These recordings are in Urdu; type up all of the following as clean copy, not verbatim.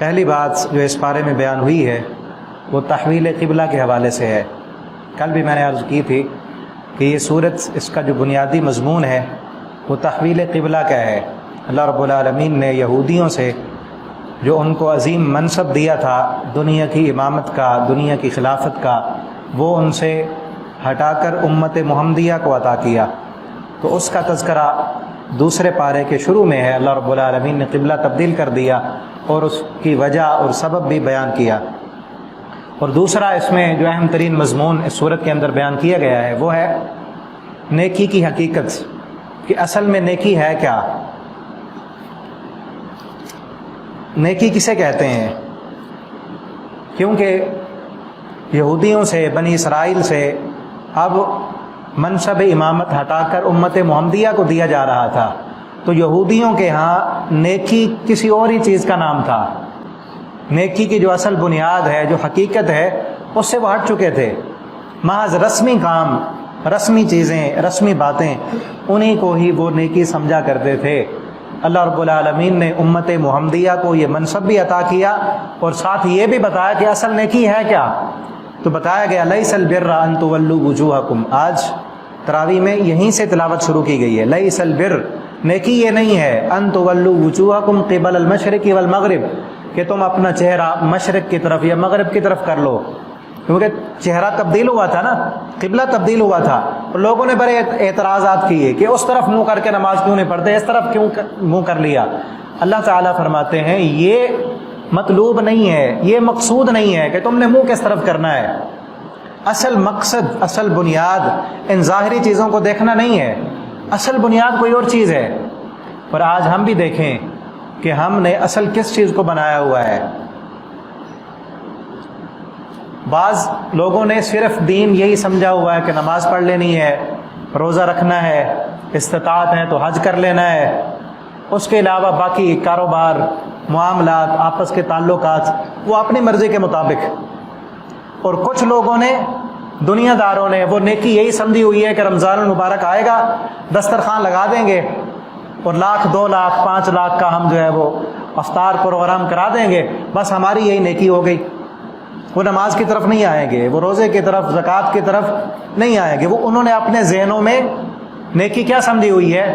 پہلی بات جو اس بارے میں بیان ہوئی ہے وہ تحویل قبلہ کے حوالے سے ہے۔ کل بھی میں نے عرض کی تھی کہ یہ صورت، اس کا جو بنیادی مضمون ہے وہ تحویل قبلہ کا ہے۔ اللہ رب العالمین نے یہودیوں سے جو ان کو عظیم منصب دیا تھا دنیا کی امامت کا، دنیا کی خلافت کا، وہ ان سے ہٹا کر امت محمدیہ کو عطا کیا۔ تو اس کا تذکرہ دوسرے پارے کے شروع میں ہے۔ اللہ رب العالمین نے قبلہ تبدیل کر دیا اور اس کی وجہ اور سبب بھی بیان کیا۔ اور دوسرا اس میں جو اہم ترین مضمون اس صورت کے اندر بیان کیا گیا ہے وہ ہے نیکی کی حقیقت، کہ اصل میں نیکی ہے کیا، نیکی کسے کہتے ہیں۔ کیونکہ یہودیوں سے، بنی اسرائیل سے اب منصب امامت ہٹا کر امت محمدیہ کو دیا جا رہا تھا، تو یہودیوں کے ہاں نیکی کسی اور ہی چیز کا نام تھا۔ نیکی کی جو اصل بنیاد ہے، جو حقیقت ہے، اس سے وہ ہٹ چکے تھے۔ محض رسمی کام، رسمی چیزیں، رسمی باتیں، انہی کو ہی وہ نیکی سمجھا کرتے تھے۔ اللہ رب العالمین نے امت محمدیہ کو یہ منصب بھی عطا کیا اور ساتھ یہ بھی بتایا کہ اصل نیکی ہے کیا۔ تو بتایا گیا لیس البر ان تولوا وجوہکم۔ آج تراویح میں یہیں سے تلاوت شروع کی گئی ہے۔ لیس البر، نیکی یہ نہیں ہے، ان تولوا وجوہکم قبل المشرق والمغرب، کہ تم اپنا چہرہ مشرق کی طرف یا مغرب کی طرف کر لو، کیونکہ چہرہ تبدیل ہوا تھا نا، قبلہ تبدیل ہوا تھا، اور لوگوں نے بڑے اعتراضات کیے کہ اس طرف منہ کر کے نماز کیوں نہیں پڑھتے، اس طرف کیوں منہ کر لیا۔ اللہ تعالیٰ فرماتے ہیں یہ مطلوب نہیں ہے، یہ مقصود نہیں ہے کہ تم نے منہ کس طرف کرنا ہے۔ اصل مقصد، اصل بنیاد ان ظاہری چیزوں کو دیکھنا نہیں ہے، اصل بنیاد کوئی اور چیز ہے۔ اور آج ہم بھی دیکھیں کہ ہم نے اصل کس چیز کو بنایا ہوا ہے۔ بعض لوگوں نے صرف دین یہی سمجھا ہوا ہے کہ نماز پڑھ لینی ہے، روزہ رکھنا ہے، استطاعت ہے تو حج کر لینا ہے، اس کے علاوہ باقی کاروبار، معاملات، آپس کے تعلقات وہ اپنی مرضی کے مطابق۔ اور کچھ لوگوں نے، دنیا داروں نے، وہ نیکی یہی سمجھی ہوئی ہے کہ رمضان المبارک آئے گا، دسترخوان لگا دیں گے اور 1,00,000 2,00,000 5,00,000 کا ہم جو ہے وہ افطار پروگرام کرا دیں گے، بس ہماری یہی نیکی ہو گئی۔ وہ نماز کی طرف نہیں آئیں گے، وہ روزے کی طرف، زکوٰۃ کی طرف نہیں آئیں گے۔ وہ انہوں نے اپنے ذہنوں میں نیکی کیا سمجھی ہوئی ہے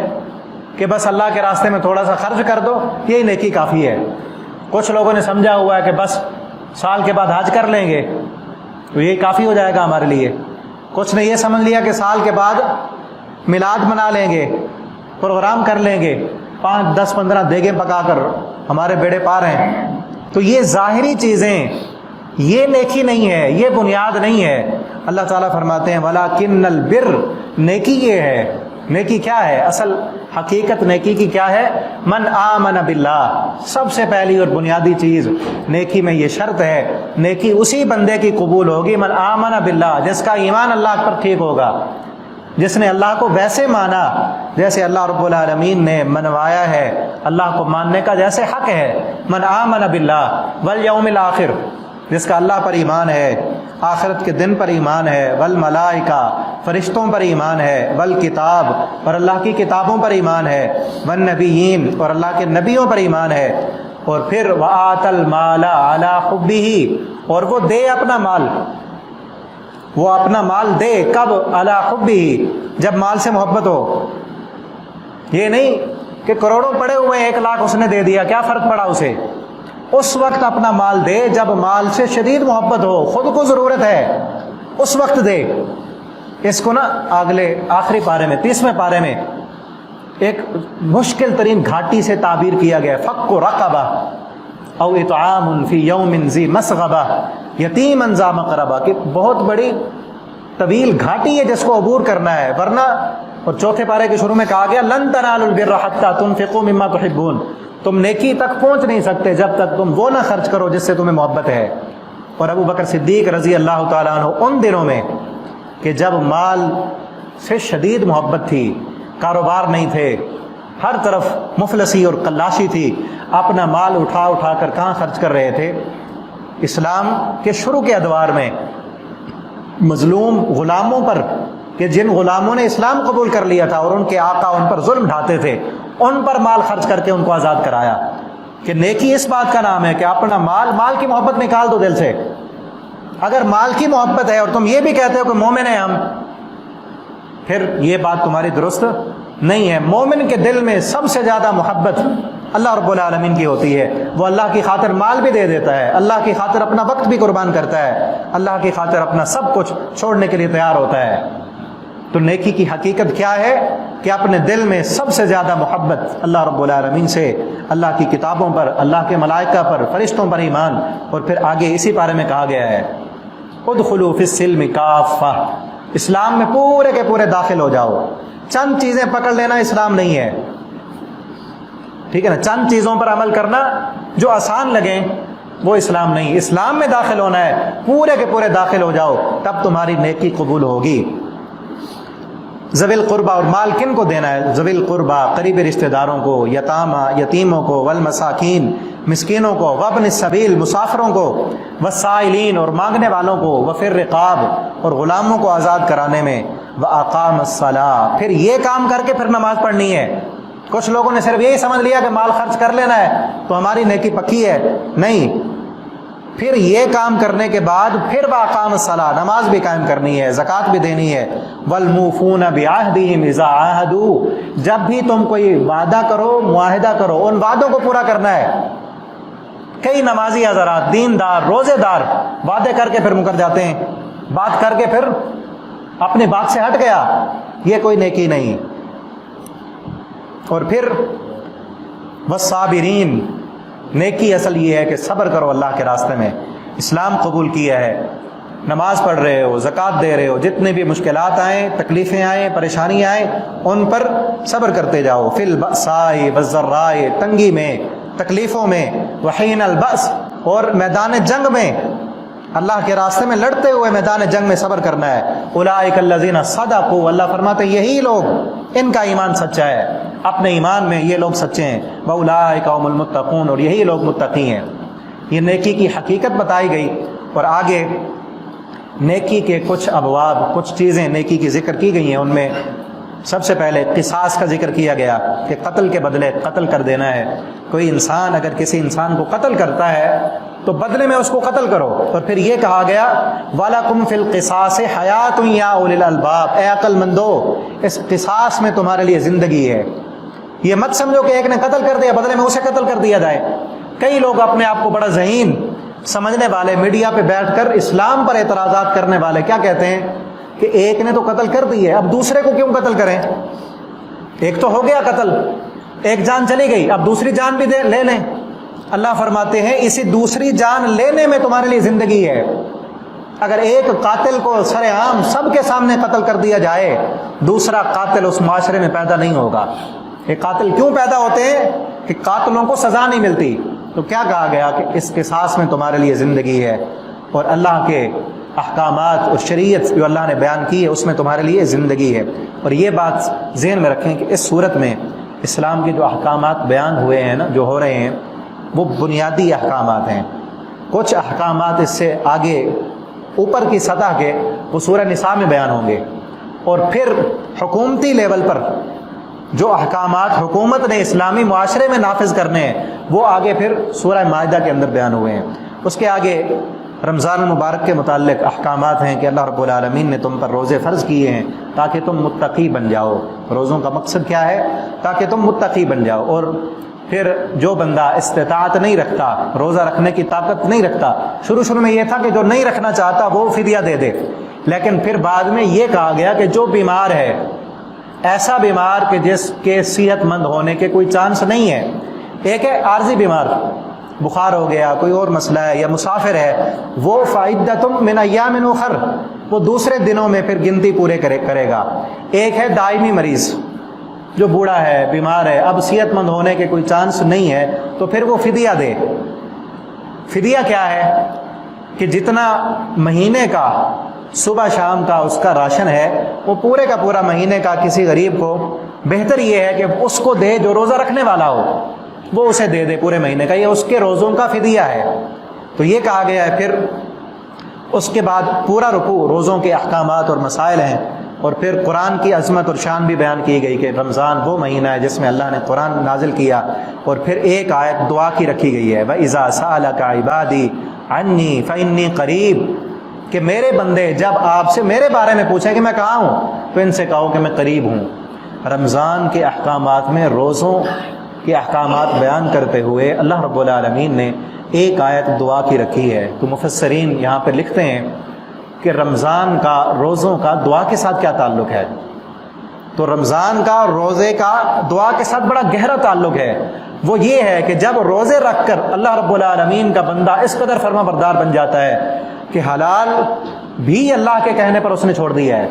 کہ بس اللہ کے راستے میں تھوڑا سا خرچ کر دو، یہی نیکی کافی ہے۔ کچھ لوگوں نے سمجھا ہوا ہے کہ بس سال کے بعد حج کر لیں گے تو یہی کافی ہو جائے گا ہمارے لیے۔ کچھ نے یہ سمجھ لیا کہ سال کے بعد میلاد منا لیں گے، پروگرام کر لیں گے، 5 10 15 دیگیں پکا کر ہمارے بیڑے پار ہیں۔ تو یہ ظاہری چیزیں، یہ نیکی نہیں ہے، یہ بنیاد نہیں ہے۔ اللہ تعالیٰ فرماتے ہیں وَلَكِنَّ الْبِرَّ، نیکی یہ ہے۔ نیکی کیا ہے؟ اصل حقیقت نیکی کی کیا ہے؟ من آمن باللہ، سب سے پہلی اور بنیادی چیز نیکی میں یہ شرط ہے، نیکی اسی بندے کی قبول ہوگی من آمن باللہ، جس کا ایمان اللہ پر ٹھیک ہوگا، جس نے اللہ کو ویسے مانا جیسے اللہ رب العالمین نے منوایا ہے، اللہ کو ماننے کا جیسے حق ہے۔ من آمن باللہ والیوم الآخر، جس کا اللہ پر ایمان ہے، آخرت کے دن پر ایمان ہے، والملائکہ، فرشتوں پر ایمان ہے، والکتاب، اور اللہ کی کتابوں پر ایمان ہے، والنبیین، اور اللہ کے نبیوں پر ایمان ہے، اور پھر وآت المال علی حبہ، اور وہ دے اپنا مال، وہ اپنا مال دے کب؟ علی حبہ، جب مال سے محبت ہو۔ یہ نہیں کہ کروڑوں پڑے ہوئے 1,00,000 اس نے دے دیا، کیا فرق پڑا اسے؟ اس وقت اپنا مال دے جب مال سے شدید محبت ہو، خود کو ضرورت ہے، اس وقت دے۔ اس کو نا اگلے آخری پارے میں، 30ویں پارے میں ایک مشکل ترین گھاٹی سے تعبیر کیا گیا، فک رقبہ او اطعام فی یوم ذی مسغبہ یتیما ذا مقربہ، کہ بہت بڑی طویل گھاٹی ہے جس کو عبور کرنا ہے، ورنہ، اور چوتھے پارے کے شروع میں کہا گیا لن تنالوا البر حتی تنفقوا مما تحبون، تم نیکی تک پہنچ نہیں سکتے جب تک تم وہ نہ خرچ کرو جس سے تمہیں محبت ہے۔ اور ابو بکر صدیق رضی اللہ تعالیٰ عنہ ان دنوں میں کہ جب مال سے شدید محبت تھی، کاروبار نہیں تھے، ہر طرف مفلسی اور قلاشی تھی، اپنا مال اٹھا اٹھا کر کہاں خرچ کر رہے تھے؟ اسلام کے شروع کے ادوار میں مظلوم غلاموں پر، کہ جن غلاموں نے اسلام قبول کر لیا تھا اور ان کے آقا ان پر ظلم ڈھاتے تھے، ان پر مال خرچ کر کے ان کو آزاد کرایا۔ کہ نیکی اس بات کا نام ہے کہ اپنا مال کی محبت نکال دو دل سے. اگر مال کی محبت ہے اور تم یہ بھی کہتے ہو کہ مومن ہیں ہم، پھر یہ بات تمہاری درست نہیں ہے. مومن کے دل میں سب سے زیادہ محبت اللہ رب العالمین کی ہوتی ہے. وہ اللہ کی خاطر مال بھی دے دیتا ہے، اللہ کی خاطر اپنا وقت بھی قربان کرتا ہے، اللہ کی خاطر اپنا سب کچھ چھوڑنے کے لیے تیار ہوتا ہے. تو نیکی کی حقیقت کیا ہے کہ اپنے دل میں سب سے زیادہ محبت اللہ رب العالمین سے، اللہ کی کتابوں پر، اللہ کے ملائکہ پر، فرشتوں پر ایمان. اور پھر آگے اسی بارے میں کہا گیا ہے ادخلوا فی السلم کافہ، اسلام میں پورے کے پورے داخل ہو جاؤ. چند چیزیں پکڑ لینا اسلام نہیں ہے، ٹھیک ہے نا. چند چیزوں پر عمل کرنا جو آسان لگیں وہ اسلام نہیں. اسلام میں داخل ہونا ہے، پورے کے پورے داخل ہو جاؤ، تب تمہاری نیکی قبول ہوگی. ذوی القربہ، اور مال کن کو دینا ہے؟ ذوی القربہ، قریبی رشتہ داروں کو، یتیموں کو، والمساکین، مسکینوں کو، وابن السبیل، مسافروں کو، والسائلین، اور مانگنے والوں کو، وفی الرقاب، اور غلاموں کو آزاد کرانے میں، واقام الصلاۃ، پھر یہ کام کر کے پھر نماز پڑھنی ہے. کچھ لوگوں نے صرف یہی سمجھ لیا کہ مال خرچ کر لینا ہے تو ہماری نیکی پکی ہے. نہیں، پھر یہ کام کرنے کے بعد پھر واقام الصلاۃ، نماز بھی قائم کرنی ہے، زکوٰۃ بھی دینی ہے. والموفون بعہدہم اذا عاہدوا، جب بھی تم کوئی وعدہ کرو، معاہدہ کرو، ان وعدوں کو پورا کرنا ہے. کئی نمازی حضرات، دیندار، روزے دار، وعدے کر کے پھر مکر جاتے ہیں، بات کر کے پھر اپنی بات سے ہٹ گیا، یہ کوئی نیکی نہیں. اور پھر والصابرین، نیکی اصل یہ ہے کہ صبر کرو اللہ کے راستے میں. اسلام قبول کیا ہے، نماز پڑھ رہے ہو، زکوٰۃ دے رہے ہو، جتنے بھی مشکلات آئیں، تکلیفیں آئیں، پریشانیاں آئیں، ان پر صبر کرتے جاؤ. فی البأساء والضراء، تنگی میں، تکلیفوں میں، وحین البأس، اور میدان جنگ میں، اللہ کے راستے میں لڑتے ہوئے میدان جنگ میں صبر کرنا ہے. اولئک الذین صدقوا، اللہ فرماتے یہی لوگ، ان کا ایمان سچا ہے، اپنے ایمان میں یہ لوگ سچے ہیں. واولئک هم المتقون، اور یہی لوگ متقی ہیں. یہ نیکی کی حقیقت بتائی گئی. اور آگے نیکی کے کچھ ابواب، کچھ چیزیں نیکی کی ذکر کی گئی ہیں. ان میں سب سے پہلے قصاص کا ذکر کیا گیا کہ قتل کے بدلے قتل کر دینا ہے. کوئی انسان اگر کسی انسان کو قتل کرتا ہے تو بدلے میں اس کو قتل کرو. اور پھر یہ کہا گیا وَلَكُمْ فِي الْقِصَاصِ حَيَاتٌ يَا أُولِي الْأَلْبَابِ، اے عقل مندو، اس قصاص میں تمہارے لیے زندگی ہے. یہ مت سمجھو کہ ایک نے قتل کر دیا بدلے میں اسے قتل کر دیا جائے. کئی لوگ اپنے آپ کو بڑا ذہین سمجھنے والے، میڈیا پہ بیٹھ کر اسلام پر اعتراضات کرنے والے، کیا کہتے ہیں کہ ایک نے تو قتل کر دی ہے، اب دوسرے کو کیوں قتل کریں؟ ایک تو ہو گیا قتل، ایک جان چلی گئی، اب دوسری جان بھی لے لیں. اللہ فرماتے ہیں اسی دوسری جان لینے میں تمہارے لیے زندگی ہے. اگر ایک قاتل کو سر عام سب کے سامنے قتل کر دیا جائے، دوسرا قاتل اس معاشرے میں پیدا نہیں ہوگا. یہ قاتل کیوں پیدا ہوتے ہیں؟ کہ قاتلوں کو سزا نہیں ملتی. تو کیا کہا گیا کہ اس قصاص میں تمہارے لیے زندگی ہے، اور اللہ کے احکامات اور شریعت جو اللہ نے بیان کی ہے اس میں تمہارے لیے زندگی ہے. اور یہ بات ذہن میں رکھیں کہ اس صورت میں اسلام کے جو احکامات بیان ہوئے ہیں نا، جو ہو رہے ہیں، وہ بنیادی احکامات ہیں. کچھ احکامات اس سے آگے اوپر کی سطح کے وہ سورہ نساء میں بیان ہوں گے. اور پھر حکومتی لیول پر جو احکامات حکومت نے اسلامی معاشرے میں نافذ کرنے ہیں وہ آگے پھر سورہ مائدہ کے اندر بیان ہوئے ہیں. اس کے آگے رمضان المبارک کے متعلق احکامات ہیں کہ اللہ رب العالمین نے تم پر روزے فرض کیے ہیں تاکہ تم متقی بن جاؤ. روزوں کا مقصد کیا ہے؟ تاکہ تم متقی بن جاؤ. اور پھر جو بندہ استطاعت نہیں رکھتا، روزہ رکھنے کی طاقت نہیں رکھتا، شروع میں یہ تھا کہ جو نہیں رکھنا چاہتا وہ فدیہ دے دے، لیکن پھر بعد میں یہ کہا گیا کہ جو بیمار ہے، ایسا بیمار کہ جس کے صحت مند ہونے کے کوئی چانس نہیں ہے، ایک ہے عارضی بیمار، بخار ہو گیا، کوئی اور مسئلہ ہے، یا مسافر ہے، وہ فعدۃ من ایام اخر، وہ دوسرے دنوں میں پھر گنتی پورے کرے گا. ایک ہے دائمی مریض جو بوڑھا ہے، بیمار ہے، اب صحت مند ہونے کے کوئی چانس نہیں ہے، تو پھر وہ فدیہ دے. فدیہ کیا ہے؟ کہ جتنا مہینے کا صبح شام کا اس کا راشن ہے وہ پورے کا پورا مہینے کا کسی غریب کو، بہتر یہ ہے کہ اس کو دے جو روزہ رکھنے والا ہو، وہ اسے دے دے پورے مہینے کا، یہ اس کے روزوں کا فدیہ ہے. تو یہ کہا گیا ہے. پھر اس کے بعد پورا رکوع روزوں کے احکامات اور مسائل ہیں اور پھر قرآن کی عظمت اور شان بھی بیان کی گئی کہ رمضان وہ مہینہ ہے جس میں اللہ نے قرآن نازل کیا، اور پھر ایک آیت دعا کی رکھی گئی ہے وَإِذَا سَأَلَكَ عِبَادِي عَنِّي فَإِنِّي قَرِيب، کہ میرے بندے جب آپ سے میرے بارے میں پوچھیں کہ میں کہاں ہوں تو ان سے کہو کہ میں قریب ہوں۔ رمضان کے احکامات میں روزوں کے احکامات بیان کرتے ہوئے اللہ رب العالمین نے ایک آیت دعا کی رکھی ہے، تو مفسرین یہاں پہ لکھتے ہیں کہ رمضان کا روزوں کا دعا کے ساتھ کیا تعلق ہے؟ تو رمضان کا روزے کا دعا کے ساتھ بڑا گہرا تعلق ہے۔ وہ یہ ہے کہ جب روزے رکھ کر اللہ رب العالمین کا بندہ اس قدر فرما بردار بن جاتا ہے کہ حلال بھی اللہ کے کہنے پر اس نے چھوڑ دیا ہے،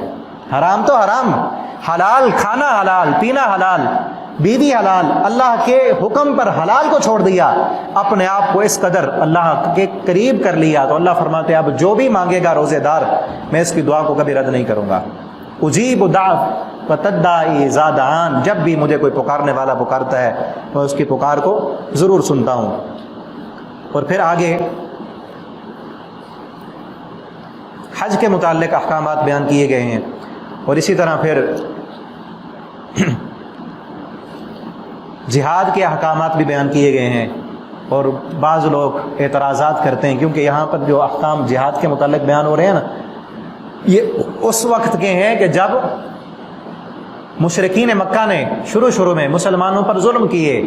حرام تو حرام، حلال کھانا حلال، پینا حلال، بیوی حلال، اللہ کے حکم پر حلال کو چھوڑ دیا، اپنے آپ کو اس قدر اللہ کے قریب کر لیا، تو اللہ فرماتے ہیں اب جو بھی مانگے گا روزے دار میں اس کی دعا کو کبھی رد نہیں کروں گا۔ اجیب دعوۃ الداعی اذا دعان، جب بھی مجھے کوئی پکارنے والا پکارتا ہے میں اس کی پکار کو ضرور سنتا ہوں۔ اور پھر آگے حج کے متعلق احکامات بیان کیے گئے ہیں، اور اسی طرح پھر جہاد کے احکامات بھی بیان کیے گئے ہیں۔ اور بعض لوگ اعتراضات کرتے ہیں کیونکہ یہاں پر جو احکام جہاد کے متعلق بیان ہو رہے ہیں نا، یہ اس وقت کے ہیں کہ جب مشرکین مکہ نے شروع میں مسلمانوں پر ظلم کیے،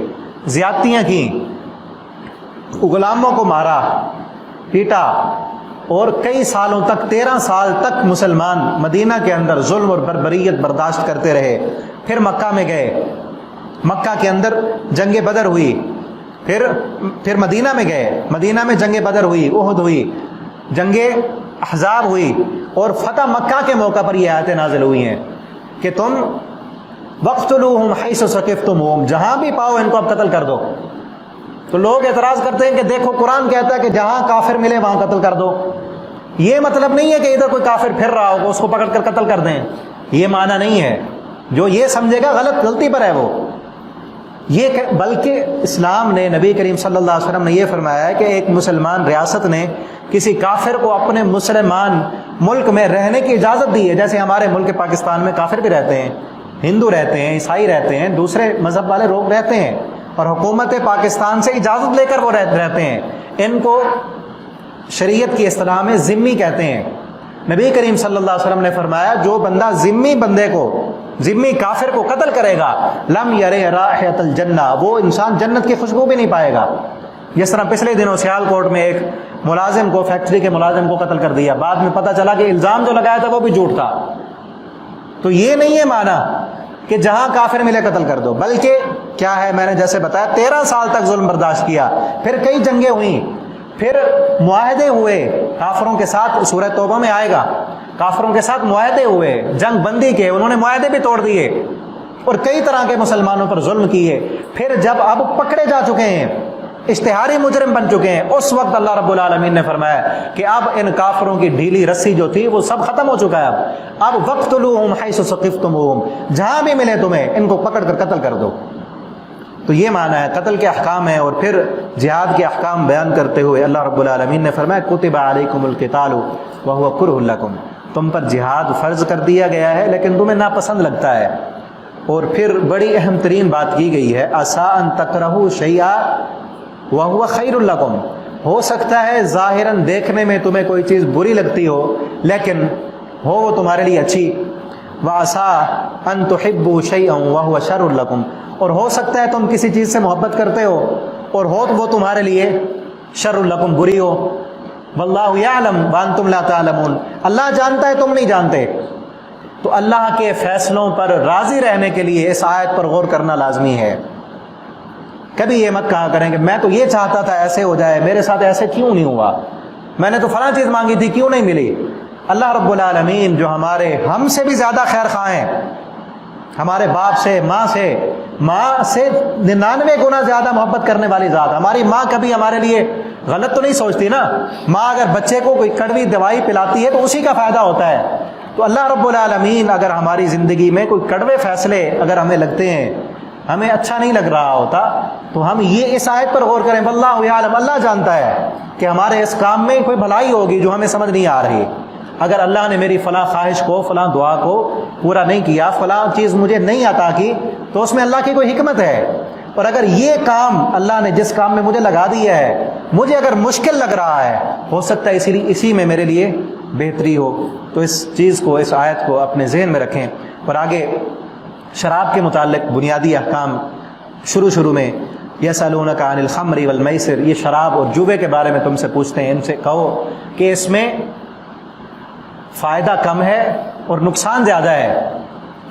زیادتیاں کی، غلاموں کو مارا پیٹا، اور کئی سالوں تک 13 سال تک مسلمان مدینہ کے اندر ظلم اور بربریت برداشت کرتے رہے۔ پھر مکہ میں گئے، مکہ کے اندر جنگ بدر ہوئی، پھر مدینہ میں گئے، مدینہ میں جنگ بدر ہوئی، احد ہوئی، جنگ احزاب ہوئی، اور فتح مکہ کے موقع پر یہ آیتیں نازل ہوئی ہیں کہ تم وَاقْتُلُوهُمْ حَيْثُ ثَقِفْتُمُوهُمْ، جہاں بھی پاؤ ان کو اب قتل کر دو۔ تو لوگ اعتراض کرتے ہیں کہ دیکھو قرآن کہتا ہے کہ جہاں کافر ملے وہاں قتل کر دو، یہ مطلب نہیں ہے کہ ادھر کوئی کافر پھر رہا ہو اس کو پکڑ کر قتل کر دیں، یہ معنی نہیں ہے۔ جو یہ سمجھے گا غلطی پر ہے وہ، یہ بلکہ اسلام نے، نبی کریم صلی اللہ علیہ وسلم نے یہ فرمایا ہے کہ ایک مسلمان ریاست نے کسی کافر کو اپنے مسلمان ملک میں رہنے کی اجازت دی ہے، جیسے ہمارے ملک پاکستان میں کافر بھی رہتے ہیں، ہندو رہتے ہیں، عیسائی رہتے ہیں، دوسرے مذہب والے لوگ رہتے ہیں، اور حکومت پاکستان سے اجازت لے کر وہ رہتے ہیں۔ ان کو شریعت کی اصطلاح میں ذمی کہتے ہیں۔ نبی کریم صلی اللہ علیہ وسلم نے فرمایا جو بندہ ذمی بندے کو، ذمی کافر کو قتل کرے گا، لم یرے رائحۃ الجنہ، وہ انسان جنت کی خوشبو بھی نہیں پائے گا۔ جس طرح پچھلے دنوں سیال کوٹ میں ایک ملازم کو، فیکٹری کے ملازم کو قتل کر دیا، بعد میں پتہ چلا کہ الزام جو لگایا تھا وہ بھی جھوٹ تھا۔ تو یہ نہیں ہے معنی کہ جہاں کافر ملے قتل کر دو، بلکہ کیا ہے، میں نے جیسے بتایا 13 سال تک ظلم برداشت کیا، پھر کئی جنگیں ہوئیں، پھر معاہدے ہوئے کافروں کے ساتھ، سورہ توبہ میں آئے گا، کافروں کے ساتھ معاہدے ہوئے، جنگ بندی کے، انہوں نے معاہدے بھی توڑ دیے اور کئی طرح کے مسلمانوں پر ظلم کیے۔ پھر جب اب پکڑے جا چکے ہیں، اشتہاری مجرم بن چکے ہیں، اس وقت اللہ رب العالمین نے فرمایا کہ اب ان کافروں کی ڈھیلی رسی جو تھی وہ سب ختم ہو چکا ہے۔ اب وَاقْتُلُوهُمْ حَيْثُ ثَقِفْتُمُوهُمْ، جہاں بھی ملے تمہیں ان کو پکڑ کر قتل کر دو۔ تو یہ معنی ہے قتل کے احکام ہیں۔ اور پھر جہاد کے احکام بیان کرتے ہوئے اللہ رب العالمین نے فرمایا کتب علیکم القتال وہو کرہ لکم، تم پر جہاد فرض کر دیا گیا ہے لیکن تمہیں ناپسند لگتا ہے۔ اور پھر بڑی اہم ترین بات کی گئی ہے عسیٰ ان تکرہوا شیئا وہو خیر لکم، ہو سکتا ہے ظاہراً دیکھنے میں تمہیں کوئی چیز بری لگتی ہو لیکن ہو وہ تمہارے لیے اچھی، وعسیٰ ان تحبوا شیئا وہو شر لکم، اور ہو سکتا ہے تم کسی چیز سے محبت کرتے ہو اور ہو تو وہ تمہارے لیے شر لکم، بری ہو۔ واللہ یعلم وانتم لا تعلمون، اللہ جانتا ہے تم نہیں جانتے۔ تو اللہ کے فیصلوں پر راضی رہنے کے لیے اس آیت پر غور کرنا لازمی ہے۔ کبھی یہ مت کہا کریں کہ میں تو یہ چاہتا تھا ایسے ہو جائے، میرے ساتھ ایسے کیوں نہیں ہوا، میں نے تو فلاں چیز مانگی تھی کیوں نہیں ملی۔ اللہ رب العالمین جو ہم سے بھی زیادہ خیر خواہ ہیں، ہمارے باپ سے، ماں سے 99 گنا زیادہ محبت کرنے والی ذات۔ ہماری ماں کبھی ہمارے لیے غلط تو نہیں سوچتی نا، ماں اگر بچے کو کوئی کڑوی دوائی پلاتی ہے تو اسی کا فائدہ ہوتا ہے۔ تو اللہ رب العالمین اگر ہماری زندگی میں کوئی کڑوے فیصلے اگر ہمیں لگتے ہیں، ہمیں اچھا نہیں لگ رہا ہوتا، تو ہم یہ اس آیت پر غور کریں، واللہ یعلم، اللہ جانتا ہے کہ ہمارے اس کام میں کوئی بھلائی ہوگی جو ہمیں سمجھ نہیں آ رہی، اگر اللہ نے میری فلاں خواہش کو، فلاں دعا کو پورا نہیں کیا، فلاں چیز مجھے نہیں عطا کی، تو اس میں اللہ کی کوئی حکمت ہے۔ اور اگر یہ کام اللہ نے جس کام میں مجھے لگا دیا ہے، مجھے اگر مشکل لگ رہا ہے، ہو سکتا ہے اسی میں میرے لیے بہتری ہو۔ تو اس چیز کو، اس آیت کو اپنے ذہن میں رکھیں۔ اور آگے شراب کے متعلق بنیادی احکام شروع میں، یسألونک عن الخمر والمیسر، یہ شراب اور جوے کے بارے میں تم سے پوچھتے ہیں، ان سے کہو کہ اس میں فائدہ کم ہے اور نقصان زیادہ ہے،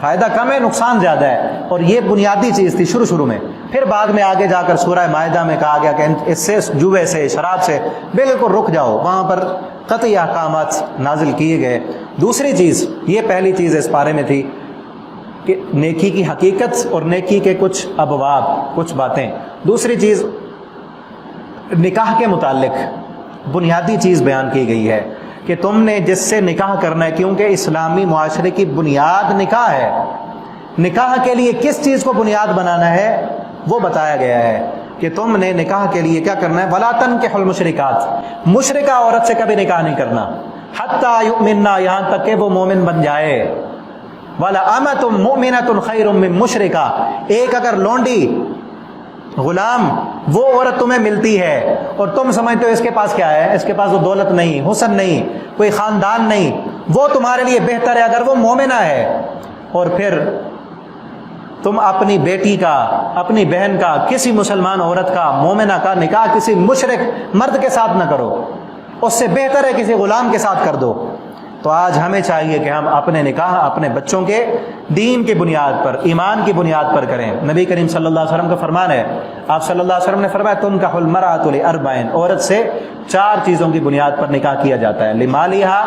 فائدہ کم ہے، نقصان زیادہ ہے۔ اور یہ بنیادی چیز تھی شروع میں۔ پھر بعد میں آگے جا کر سورہ مائدہ میں کہا گیا کہ اس سے، جوے سے، شراب سے بالکل رک جاؤ، وہاں پر قطعی احکامات نازل کیے گئے۔ دوسری چیز، یہ پہلی چیز اس بارے میں تھی کہ نیکی کی حقیقت اور نیکی کے کچھ ابواب، کچھ باتیں۔ دوسری چیز، نکاح کے متعلق بنیادی چیز بیان کی گئی ہے کہ تم نے جس سے نکاح کرنا ہے، کیونکہ اسلامی معاشرے کی بنیاد نکاح ہے، نکاح کے لیے کس چیز کو بنیاد بنانا ہے وہ بتایا گیا ہے کہ تم نے نکاح کے لیے کیا کرنا ہے، وَلَا تَنكِحُوا الْمُشْرِكَاتِ، مشرکہ عورت سے کبھی نکاح نہیں کرنا، حَتَّى يُؤْمِنَّا، یہاں تک کہ وہ مومن بن جائے، وَلَأَمَةٌ مُؤْمِنَةٌ خَيْرٌ مِّن مُشْرِكَةٍ، ایک اگر لونڈی، غلام، وہ عورت تمہیں ملتی ہے اور تم سمجھتے ہو اس کے پاس کیا ہے، اس کے پاس وہ دولت نہیں، حسن نہیں، کوئی خاندان نہیں، وہ تمہارے لیے بہتر ہے اگر وہ مومنہ ہے، اور پھر تم اپنی بیٹی کا، اپنی بہن کا، کسی مسلمان عورت کا، مومنہ کا نکاح کسی مشرک مرد کے ساتھ نہ کرو، اس سے بہتر ہے کسی غلام کے ساتھ کر دو۔ تو آج ہمیں چاہیے کہ ہم اپنے نکاح اپنے بچوں کے دین کی بنیاد پر، ایمان کی بنیاد پر کریں۔ نبی کریم صلی اللہ علیہ وسلم کا فرمان ہے، آپ صلی اللہ علیہ وسلم نے فرمایا تنکح المرأۃ لأربع، عورت سے 4 چیزوں کی بنیاد پر نکاح کیا جاتا ہے، لمالها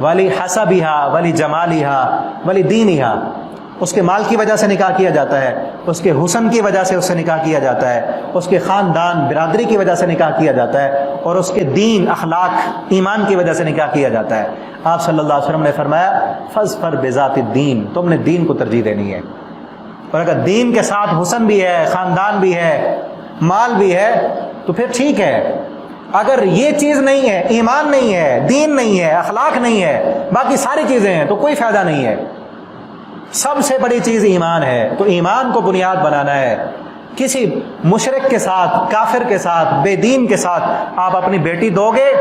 ولحسبها ولجمالها ولدینها، اس کے مال کی وجہ سے نکاح کیا جاتا ہے، اس کے حسن کی وجہ سے اس سے نکاح کیا جاتا ہے، اس کے خاندان برادری کی وجہ سے نکاح کیا جاتا ہے، اور اس کے دین، اخلاق، ایمان کی وجہ سے نکاح کیا جاتا ہے۔ آپ صلی اللہ علیہ وسلم نے فرمایا فاظفر بذات الدین، تم نے دین کو ترجیح دینی ہے، اور اگر دین کے ساتھ حسن بھی ہے، خاندان بھی ہے، مال بھی ہے تو پھر ٹھیک ہے۔ اگر یہ چیز نہیں ہے، ایمان نہیں ہے، دین نہیں ہے، اخلاق نہیں ہے، باقی ساری چیزیں ہیں، تو کوئی فائدہ نہیں ہے۔ سب سے بڑی چیز ایمان ہے، تو ایمان کو بنیاد بنانا ہے۔ کسی مشرک کے ساتھ، کافر کے ساتھ، بے دین کے ساتھ آپ اپنی بیٹی دو گے،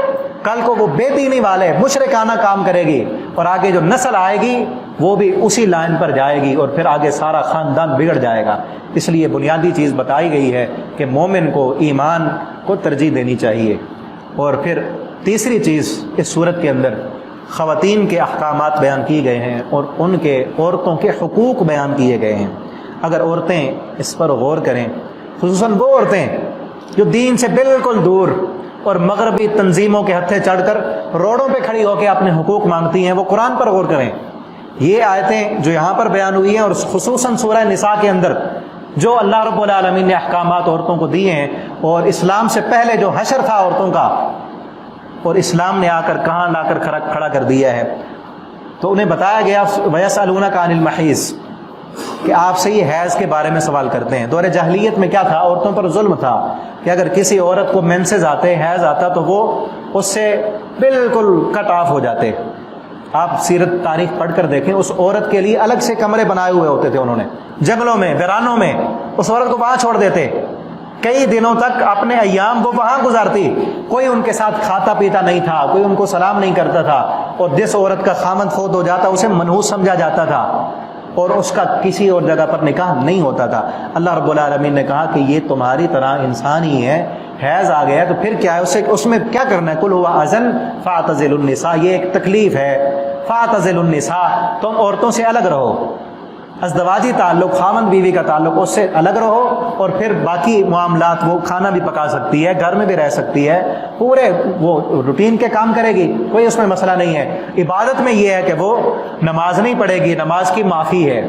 کل کو وہ بے دینی والے مشرکانہ کام کرے گی، اور آگے جو نسل آئے گی وہ بھی اسی لائن پر جائے گی، اور پھر آگے سارا خاندان بگڑ جائے گا۔ اس لیے بنیادی چیز بتائی گئی ہے کہ مومن کو ایمان کو ترجیح دینی چاہیے۔ اور پھر تیسری چیز، اس صورت کے اندر خواتین کے احکامات بیان کیے گئے ہیں، اور ان کے، عورتوں کے حقوق بیان کیے گئے ہیں۔ اگر عورتیں اس پر غور کریں، خصوصاً وہ عورتیں جو دین سے بالکل دور اور مغربی تنظیموں کے ہتھے چڑھ کر روڈوں پہ کھڑی ہو کے اپنے حقوق مانگتی ہیں، وہ قرآن پر غور کریں۔ یہ آیتیں جو یہاں پر بیان ہوئی ہیں، اور خصوصاً سورہ نساء کے اندر جو اللہ رب العالمین نے احکامات عورتوں کو دیے ہیں، اور اسلام سے پہلے جو حشر تھا عورتوں کا، اور اسلام نے آ کر کہاں لا کر کھڑا کر دیا ہے، تو انہیں بتایا گیا وَيَسْأَلُونَكَ عَنِ الْمَحِيضِ، کہ آپ سے یہ حیض کے بارے میں سوال کرتے ہیں۔ دور جاہلیت میں کیا تھا، عورتوں پر ظلم تھا کہ اگر کسی عورت کو مینسز آتے، حیض آتا، تو وہ اس سے بالکل کٹ آف ہو جاتے۔ آپ سیرت تاریخ پڑھ کر دیکھیں، اس عورت کے لیے الگ سے کمرے بنائے ہوئے ہوتے تھے انہوں نے، جنگلوں میں، ویرانوں میں، اس عورت کو وہاں چھوڑ دیتے، کئی دنوں تک اپنے ایام وہ وہاں گزارتی، کوئی ان کے ساتھ کھاتا پیتا نہیں تھا، کوئی ان کو سلام نہیں کرتا تھا، اور جس عورت کا خامند فوت ہو جاتا اسے منحوس سمجھا جاتا تھا، اور اس کا کسی اور جگہ پر نکاح نہیں ہوتا تھا۔ اللہ رب العالمین نے کہا کہ یہ تمہاری طرح انسان ہی ہے، حیض آ گیا تو پھر کیا ہے، اس میں کیا کرنا ہے، قل هو اذن فاعتزلوا النساء، یہ ایک تکلیف ہے، فاعتزلوا النساء، تم عورتوں سے الگ رہو، ازدواجی تعلق، خامند بیوی کا تعلق، اس سے الگ رہو، اور پھر باقی معاملات، وہ کھانا بھی پکا سکتی ہے، گھر میں بھی رہ سکتی ہے، پورے وہ روٹین کے کام کرے گی، کوئی اس میں مسئلہ نہیں ہے۔ عبادت میں یہ ہے کہ وہ نماز نہیں پڑھے گی، نماز کی معافی ہے،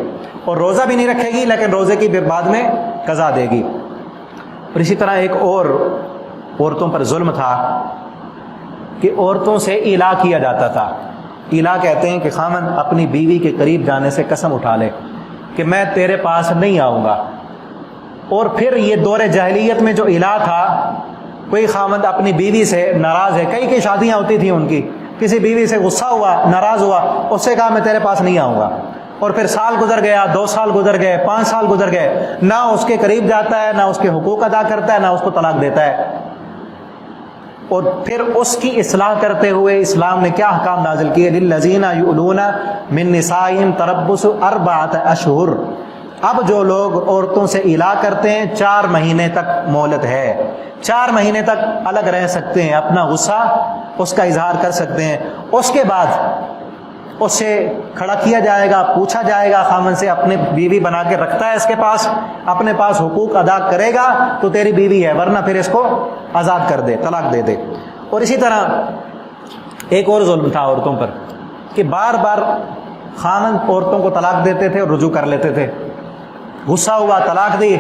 اور روزہ بھی نہیں رکھے گی، لیکن روزے کی بعد میں قضا دے گی۔ اور اسی طرح ایک اور عورتوں پر ظلم تھا کہ عورتوں سے ایلا کیا جاتا تھا۔ ایلا کہتے ہیں کہ خامند اپنی بیوی کے قریب جانے سے قسم اٹھا لے کہ میں تیرے پاس نہیں آؤں گا۔ اور پھر یہ دور جاہلیت میں جو ایلا تھا، کوئی خامند اپنی بیوی سے ناراض ہے، کئی شادیاں ہوتی تھیں ان کی، کسی بیوی سے غصہ ہوا، ناراض ہوا، اس سے کہا میں تیرے پاس نہیں آؤں گا، اور پھر سال گزر گیا، 2 سال گزر گئے، 5 سال گزر گئے، نہ اس کے قریب جاتا ہے، نہ اس کے حقوق ادا کرتا ہے، نہ اس کو طلاق دیتا ہے، اور پھر اس کی اصلاح کرتے ہوئے اسلام نے کیا احکام نازل کیے؟ للذین یؤلون من نسائہم تربص 4 اشہر، اب جو لوگ عورتوں سے الا کرتے ہیں 4 مہینے تک مہلت ہے، 4 مہینے تک الگ رہ سکتے ہیں، اپنا غصہ اس کا اظہار کر سکتے ہیں، اس کے بعد اس سے کھڑا کیا جائے گا، پوچھا جائے گا خامن سے، اپنے بیوی بنا کے رکھتا ہے اس کے پاس، اپنے پاس حقوق ادا کرے گا تو تیری بیوی ہے، ورنہ پھر اس کو آزاد کر دے، طلاق دے دے۔ اور اسی طرح ایک اور ظلم تھا عورتوں پر کہ بار بار خامن عورتوں کو طلاق دیتے تھے اور رجوع کر لیتے تھے، غصہ ہوا طلاق دی،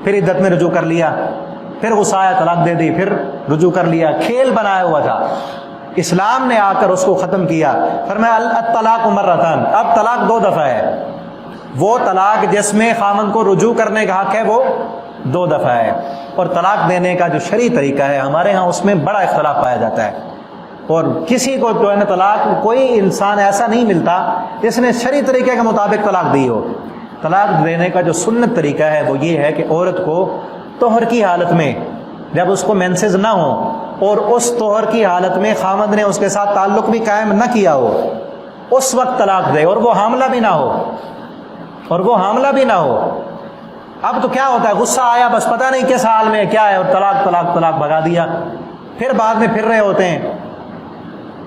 پھر عدت میں رجوع کر لیا، پھر غصہ آیا طلاق دے دی، پھر رجوع کر لیا، کھیل بنایا ہوا تھا۔ اسلام نے آ کر اس کو ختم کیا، فرمایا الطلاق مرتان، اب طلاق 2 دفعہ ہے، وہ طلاق جس میں خامن کو رجوع کرنے کا حق ہے وہ 2 دفعہ ہے، اور طلاق دینے کا جو شرعی طریقہ ہے ہمارے ہاں اس میں بڑا اختلاف پایا جاتا ہے، اور کسی کو جو ہے نا طلاق، کوئی انسان ایسا نہیں ملتا جس نے شرعی طریقے کے مطابق طلاق دی ہو۔ طلاق دینے کا جو سنت طریقہ ہے وہ یہ ہے کہ عورت کو طہر کی حالت میں، جب اس کو مینسز نہ ہو اور اس طہر کی حالت میں خامد نے اس کے ساتھ تعلق بھی قائم نہ کیا ہو، اس وقت طلاق دے، اور وہ حاملہ بھی نہ ہو، اب تو کیا ہوتا ہے، غصہ آیا، بس پتہ نہیں کس حال میں کیا ہے، اور طلاق بھگا دیا، پھر بعد میں پھر رہے ہوتے ہیں،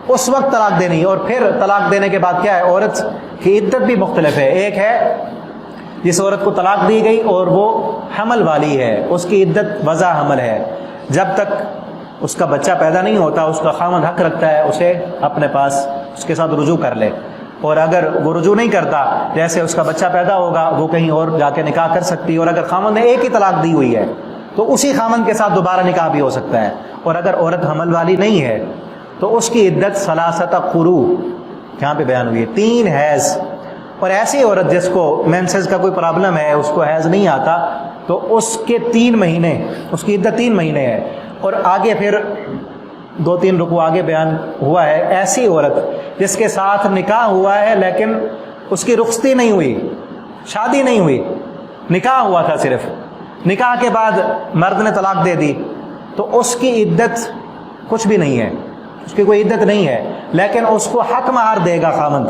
اس وقت طلاق دینی۔ اور پھر طلاق دینے کے بعد کیا ہے، عورت کی عدت بھی مختلف ہے، ایک ہے جس عورت کو طلاق دی گئی اور وہ حمل والی ہے، اس کی عدت وضع حمل ہے، جب تک اس کا بچہ پیدا نہیں ہوتا اس کا خامد حق رکھتا ہے اسے اپنے پاس اس کے ساتھ رجوع کر لے، اور اگر وہ رجوع نہیں کرتا، جیسے اس کا بچہ پیدا ہوگا وہ کہیں اور جا کے نکاح کر سکتی ہے، اور اگر خامد نے ایک ہی طلاق دی ہوئی ہے تو اسی خامد کے ساتھ دوبارہ نکاح بھی ہو سکتا ہے، اور اگر عورت حمل والی نہیں ہے تو اس کی عدت 3 قروء، یہاں پہ بیان ہوئی ہے 3 حیض، اور ایسی عورت جس کو مینسز کا کوئی پرابلم ہے، اس کو حیض نہیں آتا، تو اس کے 3 مہینے، اس کی عدت 3 مہینے ہے۔ اور آگے پھر 2-3 رکوع آگے بیان ہوا ہے ایسی عورت جس کے ساتھ نکاح ہوا ہے لیکن اس کی رخصتی نہیں ہوئی، شادی نہیں ہوئی، نکاح ہوا تھا صرف، نکاح کے بعد مرد نے طلاق دے دی، تو اس کی عدت کچھ بھی نہیں ہے، اس کی کوئی عدت نہیں ہے، لیکن اس کو حق مہر دے گا خامند،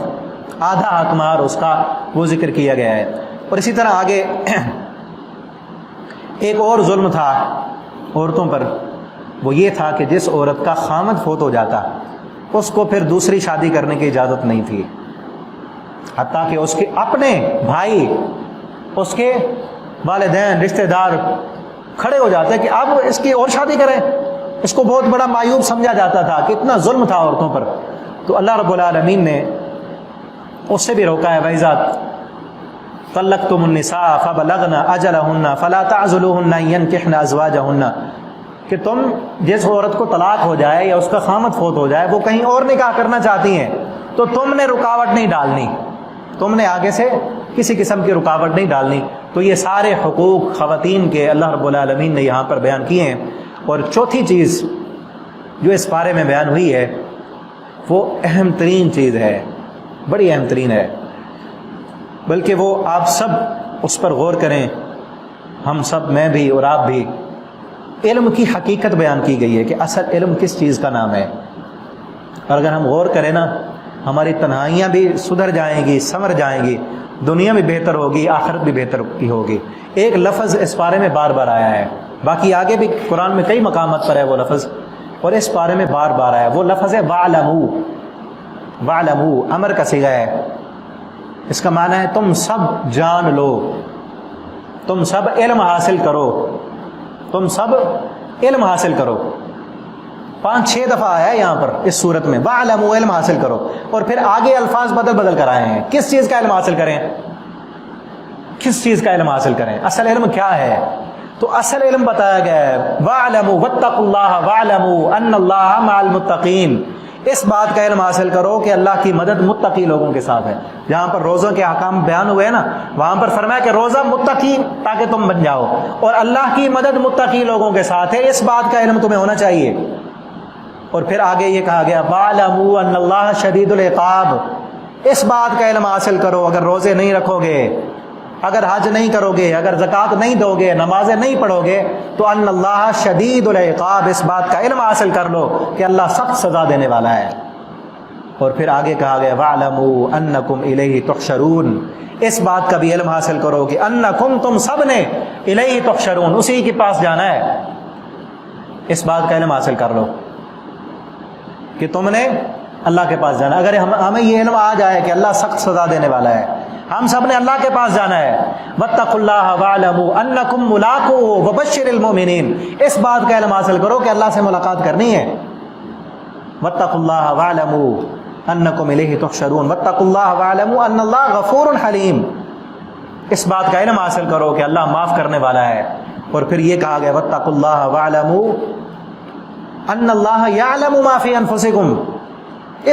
آدھا حق مہر اس کا وہ ذکر کیا گیا ہے۔ اور اسی طرح آگے ایک اور ظلم تھا عورتوں پر، وہ یہ تھا کہ جس عورت کا خامند فوت ہو جاتا اس کو پھر دوسری شادی کرنے کی اجازت نہیں تھی، حتیٰ کہ اس کے اپنے بھائی، اس کے والدین، رشتہ دار کھڑے ہو جاتے کہ اب اس کی اور شادی کریں، اس کو بہت بڑا معیوب سمجھا جاتا تھا، کتنا ظلم تھا عورتوں پر۔ تو اللہ رب العالمین نے اس سے بھی روکا ہے، وَإِذَا طَلَّقْتُمُ النِّسَاءَ فَبَلَغْنَ أَجَلَهُنَّ فَلَا تَعْضُلُوهُنَّ أَن يَنكِحْنَ أَزْوَاجَهُنَّ، کہ تم جس عورت کو طلاق ہو جائے یا اس کا خامد فوت ہو جائے، وہ کہیں اور نکاح کرنا چاہتی ہیں تو تم نے رکاوٹ نہیں ڈالنی، تم نے آگے سے کسی قسم کی رکاوٹ نہیں ڈالنی۔ تو یہ سارے حقوق خواتین کے اللہ رب العالمین نے یہاں پر بیان کیے ہیں۔ اور چوتھی چیز جو اس بارے میں بیان ہوئی ہے وہ اہم ترین چیز ہے، بڑی اہم ترین ہے، بلکہ وہ آپ سب اس پر غور کریں، ہم سب، میں بھی اور آپ بھی۔ علم کی حقیقت بیان کی گئی ہے کہ اصل علم کس چیز کا نام ہے، اور اگر ہم غور کریں نا، ہماری تنہائیاں بھی سدھر جائیں گی، سنور جائیں گی، دنیا بھی بہتر ہوگی، آخرت بھی بہتر کی ہوگی۔ ایک لفظ اس بارے میں بار بار آیا ہے، باقی آگے بھی قرآن میں کئی مقامات پر ہے وہ لفظ، اور اس بارے میں بار بار آیا، وہ لفظ ہے وَاعْلَمُوا۔ وَاعْلَمُوا امر کا صیغہ ہے، اس کا معنی ہے تم سب جان لو، تم سب علم حاصل کرو، تم سب علم حاصل کرو۔ 5-6 دفعہ آیا ہے یہاں پر اس صورت میں، وَاعْلَمُوا، علم حاصل کرو، اور پھر آگے الفاظ بدل بدل کر آئے ہیں۔ کس چیز کا علم حاصل کریں؟ کس چیز کا علم حاصل کریں؟ اصل علم کیا ہے؟ تو اصل علم بتایا گیا ہے، وَاعْلَمُوا وَاتَّقُوا اللَّهَ وَاعْلَمُوا أَنَّ اللَّهَ مَعَ الْمُتَّقِينَ، اس بات کا علم حاصل کرو کہ اللہ کی مدد متقی لوگوں کے ساتھ ہے۔ جہاں پر روزوں کے احکام بیان ہوئے نا، وہاں پر فرمایا کہ روزہ متقی تاکہ تم بن جاؤ، اور اللہ کی مدد متقی لوگوں کے ساتھ ہے، اس بات کا علم تمہیں ہونا چاہیے۔ اور پھر آگے یہ کہا گیا وَاعْلَمُوا أَنَّ اللَّهَ شَدِيدُ الْعِقَابِ، اس بات کا علم حاصل کرو، اگر روزے نہیں رکھو گے، اگر حج نہیں کرو گے، اگر زکوٰۃ نہیں دو گے، نمازیں نہیں پڑھو گے، تو ان اللہ شدید العقاب، اس بات کا علم حاصل کر لو کہ اللہ سخت سزا دینے والا ہے۔ اور پھر آگے کہا گیا وَاعْلَمُوا أَنَّكُمْ إِلَيْهِ تُحْشَرُونَ، اس بات کا بھی علم حاصل کرو کہ انکم، تم سب نے، الیہ تحشرون، اسی کے پاس جانا ہے۔ اس بات کا علم حاصل کر لو کہ تم نے اللہ کے پاس جانا۔ اگر ہمیں یہ علم آ جائے کہ اللہ سخت سزا دینے والا ہے، ہم سب نے اللہ کے پاس جانا ہے، واتقوا اللہ واعلموا انکم ملاقوہ وبشر المؤمنین، اس بات کا علم حاصل کرو کہ اللہ سے ملاقات کرنی ہے۔ واتقوا اللہ واعلموا انکم الیہ تحشرون واتقوا اللہ واعلموا ان اللہ غفور حلیم، اس بات کا علم حاصل کرو کہ اللہ معاف کرنے والا ہے۔ اور پھر یہ کہا گیا واتقوا اللہ واعلموا ان اللہ یعلم ما فی انفسکم،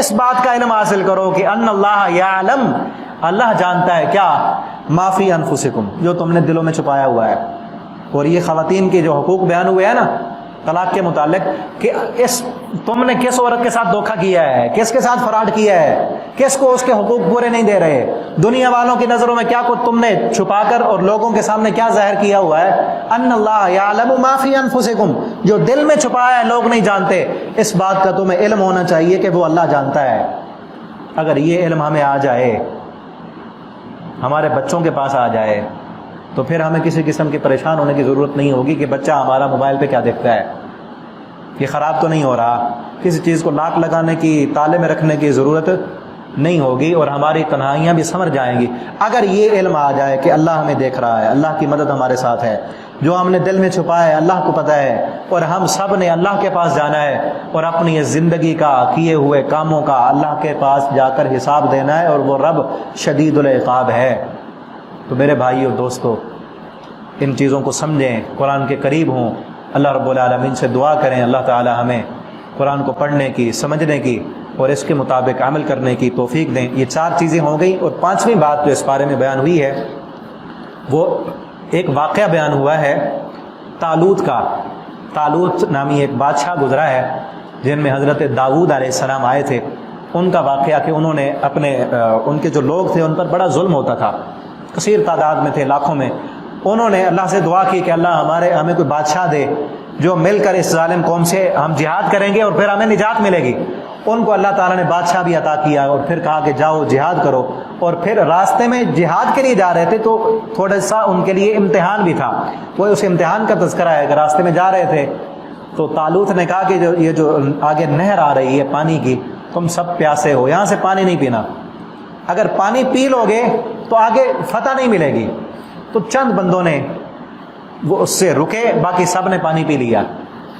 اس بات کا علم حاصل کرو کہ ان اللہ یعلم، اللہ جانتا ہے کیا، ما فی انفسکم، جو تم نے دلوں میں چھپایا ہوا ہے۔ اور یہ خواتین کے جو حقوق بیان ہوئے ہیں نا طلاق کے متعلق، کہ تم نے کس عورت کے ساتھ دھوکہ کیا ہے، کس کے ساتھ فراڈ کیا ہے، کس کو اس کے حقوق پورے نہیں دے رہے، دنیا والوں کی نظروں میں کیا کچھ تم نے چھپا کر اور لوگوں کے سامنے کیا ظاہر کیا ہوا ہے۔ ان اللہ یعلم ما فی انفسکم، جو دل میں چھپایا ہے لوگ نہیں جانتے، اس بات کا تمہیں علم ہونا چاہیے کہ وہ اللہ جانتا ہے۔ اگر یہ علم ہمیں آ جائے، ہمارے بچوں کے پاس آ جائے، تو پھر ہمیں کسی قسم کی پریشان ہونے کی ضرورت نہیں ہوگی کہ بچہ ہمارا موبائل پہ کیا دیکھتا ہے، یہ خراب تو نہیں ہو رہا، کسی چیز کو لاک لگانے کی، تالے میں رکھنے کی ضرورت نہیں ہوگی، اور ہماری تنہائیاں بھی سمر جائیں گی۔ اگر یہ علم آ جائے کہ اللہ ہمیں دیکھ رہا ہے، اللہ کی مدد ہمارے ساتھ ہے، جو ہم نے دل میں چھپایا ہے اللہ کو پتہ ہے، اور ہم سب نے اللہ کے پاس جانا ہے اور اپنی اس زندگی کا کیے ہوئے کاموں کا اللہ کے پاس جا کر حساب دینا ہے، اور وہ رب شدید العقاب ہے۔ تو میرے بھائیو دوستو، ان چیزوں کو سمجھیں، قرآن کے قریب ہوں، اللہ رب العالمین سے دعا کریں اللہ تعالی ہمیں قرآن کو پڑھنے کی، سمجھنے کی اور اس کے مطابق عمل کرنے کی توفیق دیں۔ یہ 4 چیزیں ہو گئی، اور 5ویں بات جو اس بارے میں بیان ہوئی ہے وہ ایک واقعہ بیان ہوا ہے طالوت کا۔ طالوت نامی ایک بادشاہ گزرا ہے جن میں حضرت داؤد علیہ السلام آئے تھے۔ ان کا واقعہ کہ انہوں نے ان کے جو لوگ تھے ان پر بڑا ظلم ہوتا تھا، کثیر تعداد میں تھے، لاکھوں میں۔ انہوں نے اللہ سے دعا کی کہ اللہ ہمیں کوئی بادشاہ دے جو مل کر اس ظالم قوم سے ہم جہاد کریں گے اور پھر ہمیں نجات ملے گی۔ ان کو اللہ تعالیٰ نے بادشاہ بھی عطا کیا، اور پھر کہا کہ جاؤ جہاد کرو۔ اور پھر راستے میں جہاد کے لیے جا رہے تھے تو تھوڑا سا ان کے لیے امتحان بھی تھا، وہ اس امتحان کا تذکرہ ہے کہ راستے میں جا رہے تھے تو طالوت نے کہا کہ یہ جو آگے نہر آ رہی ہے پانی کی، تم سب پیاسے ہو، یہاں سے پانی نہیں پینا، اگر پانی پی لو گے تو آگے فتح نہیں ملے گی۔ تو چند بندوں نے وہ اس سے رکے، باقی سب نے پانی پی لیا۔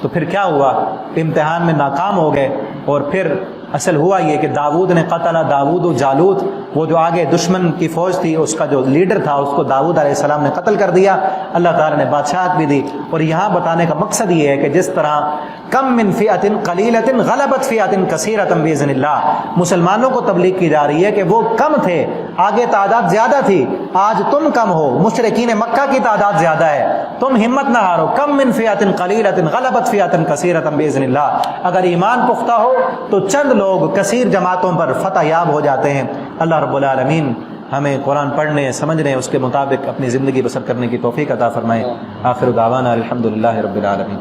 تو پھر کیا ہوا، امتحان میں ناکام ہو گئے، اور پھر اصل ہوا یہ کہ داؤد نے قتل داؤد و جالوت، وہ جو آگے دشمن کی فوج تھی اس کا جو لیڈر تھا اس کو داؤد علیہ السلام نے قتل کر دیا۔ اللہ تعالیٰ نے بادشاہت بھی دی۔ اور یہاں بتانے کا مقصد یہ ہے کہ جس طرح کم من فئۃ قلیلۃ غلبت فئۃ کثیرۃ باذن اللہ، مسلمانوں کو تبلیغ کی جا رہی ہے کہ وہ کم تھے، آگے تعداد زیادہ تھی، آج تم کم ہو، مشرکین مکہ کی تعداد زیادہ ہے، تم ہمت نہ ہارو، کم من فئۃ قلیلۃ غلبت فئۃ کثیرۃ باذن اللہ۔ اگر ایمان پختہ ہو تو چند لوگ کثیر جماعتوں پر فتح یاب ہو جاتے ہیں۔ اللہ رب العالمین ہمیں قرآن پڑھنے، سمجھنے، اس کے مطابق اپنی زندگی بسر کرنے کی توفیق عطا فرمائے۔ آخر دعوانا الحمدللہ رب العالمین۔